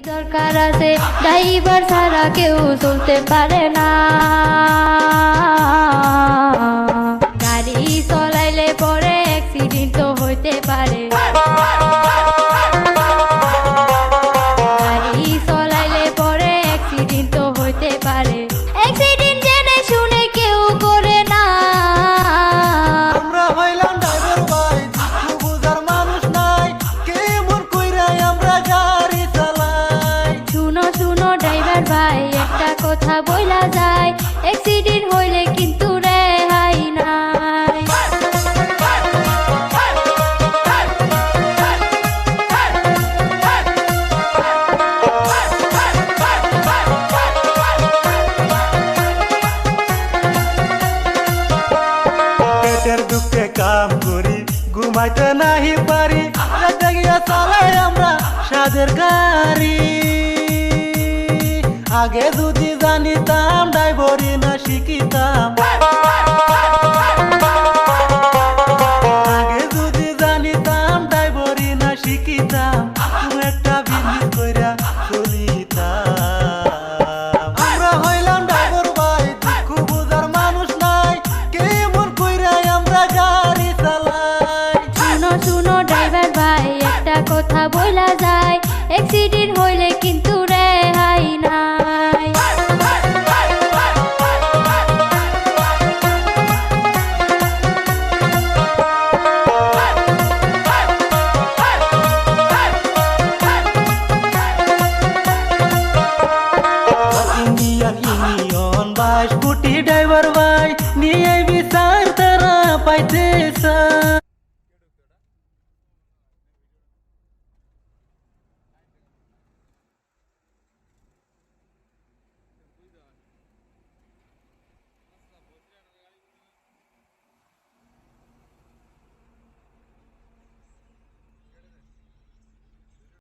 দরকার আছে ড্রাইভার ছাড়া কেউ চলতে পারে না। গাড়ি চলাইলে পরে অ্যাক্সিডেন্ট তো হইতে পারে। গাড়ি চলাইলে পরে অ্যাক্সিডেন্ট তো হইতে পারে। অ্যাক্সিডেন্ট জেনে শুনে কেউ করে না। আমরা হইলাম ড্রাইভার ভাই, দুঃখ বুঝার মানুষ নাই, কেমন কইরা আমরা গাড়ি চালাই। শুনো শুনো ড্রাইভার ভাই, একটা কথা বইলা যায়, অ্যাক্সিডেন্ট হইলে কিন্তু রেহাই নাই। পেটের দুঃখে কাম করি, ঘুমাইতে নাহি পারি, রাতে গিয়া চালাই আমরা সাদের গাড়ি। আগে যদি জানিতাম ড্রাইভারি না শিখিতাম, আগে যদি জানিতাম ড্রাইভারি না শিখিতাম, তুমি একটা বিজনেস কইরা চলিতাম। আমরা হইলাম ড্রাইভার ভাই, দুঃখ বুঝার মানুষ নাই, কেমন কইরা আমরা গাড়ি চালাই। শুনো শুনো ড্রাইভার ভাই, একটা কথা বইলা যায়, অ্যাক্সিডেন্ট হইলে কিন্তু রেহাই নাই। ইন্ডিয়ান ইউনিয়ন 22 কোটি ড্রাইভার ভাই, নিয়ে বিচার তারা পাইতেছে